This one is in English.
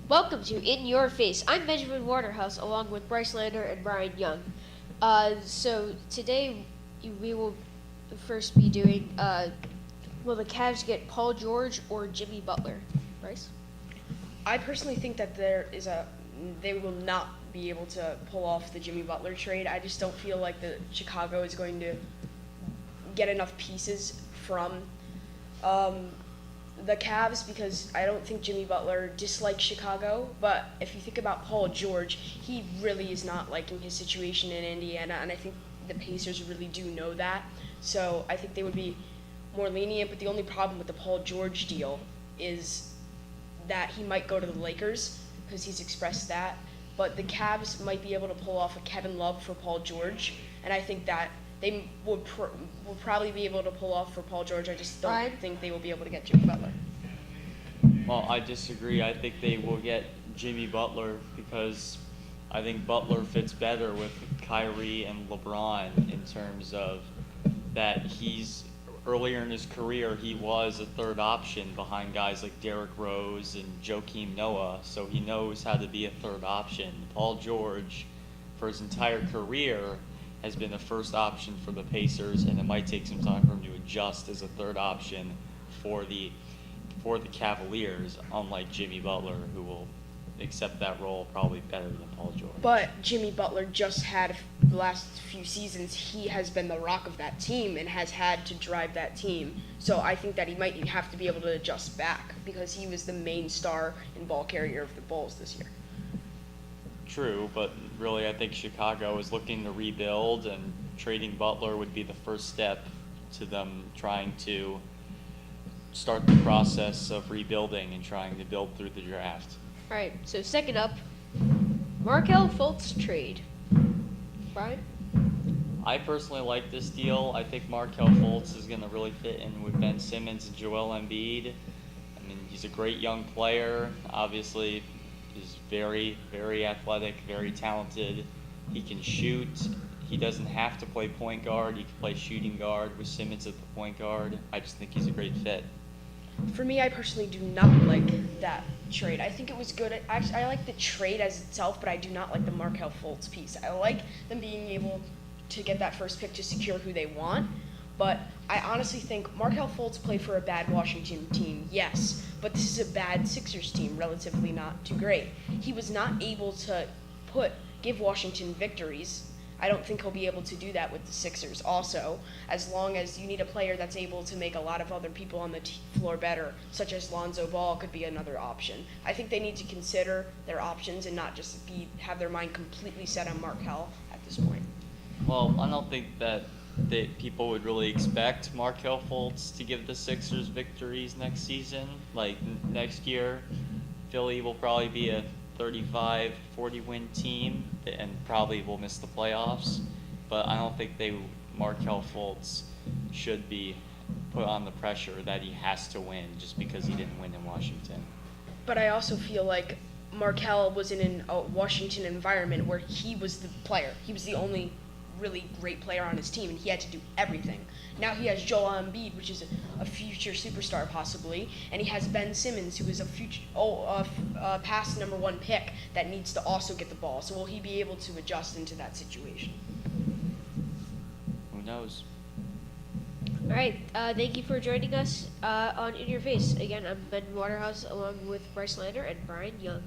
Welcome to In Your Face. I'm Benjamin Waterhouse along with Bryce Lander and Brian Young. So today we will first be doing will the Cavs get Paul George or Jimmy Butler? Bryce? I personally think that they will not be able to pull off the Jimmy Butler trade. I just don't feel like the Chicago is going to get enough pieces from the Cavs because I don't think Jimmy Butler dislikes Chicago. But if you think about Paul George, he really is not liking his situation in Indiana, and I think the Pacers really do know that. So I think they would be more lenient. But the only problem with the Paul George deal is that he might go to the Lakers because he's expressed that. But the Cavs might be able to pull off a Kevin Love for Paul George, and I think that they will probably be able to pull off for Paul George. I just don't think they will be able to get Jimmy Butler. Well, I disagree. I think they will get Jimmy Butler because I think Butler fits better with Kyrie and LeBron in terms of that earlier in his career, he was a third option behind guys like Derrick Rose and Joakim Noah, so he knows how to be a third option. Paul George, for his entire career, has been the first option for the Pacers, and it might take some time for him to adjust as a third option for the Cavaliers, unlike Jimmy Butler, who will accept that role probably better than Paul George. But Jimmy Butler just had the last few seasons, he has been the rock of that team and has had to drive that team. So I think that he might have to be able to adjust back because he was the main star and ball carrier of the Bulls this year. True, but really I think Chicago is looking to rebuild, and trading Butler would be the first step to them trying to start the process of rebuilding and trying to build through the draft. All right. So second up, Markelle Fultz trade. Brian? I personally like this deal. I think Markelle Fultz is going to really fit in with Ben Simmons and Joel Embiid. I mean, he's a great young player. Obviously, he's very, very athletic, very talented. He can shoot. He doesn't have to play point guard. He can play shooting guard with Simmons at the point guard. I just think he's a great fit. For me, I personally do not like that trade. I think it was good. Actually, I like the trade as itself, but I do not like the Markelle Fultz piece. I like them being able to get that first pick to secure who they want, but I honestly think Markelle Fultz played for a bad Washington team, yes, but this is a bad Sixers team, relatively not too great. He was not able to give Washington victories. I don't think he'll be able to do that with the Sixers also, as long as you need a player that's able to make a lot of other people on the floor better, such as Lonzo Ball could be another option. I think they need to consider their options and not just have their mind completely set on Markelle at this point. Well, I don't think that people would really expect Markelle Fultz to give the Sixers victories next season. Like next year, Philly will probably be a 35-40 win team and probably will miss the playoffs. But I don't think Markelle Fultz should be put on the pressure that he has to win just because he didn't win in Washington. But I also feel like Markelle was in a Washington environment where he was the player. He was the only really great player on his team, and he had to do everything. Now he has Joel Embiid, which is a future superstar possibly, and he has Ben Simmons, who is a past number one pick that needs to also get the ball. So will he be able to adjust into that situation? Who knows? All right. Thank you for joining us on In Your Face. Again, I'm Ben Waterhouse along with Bryce Lander and Brian Young.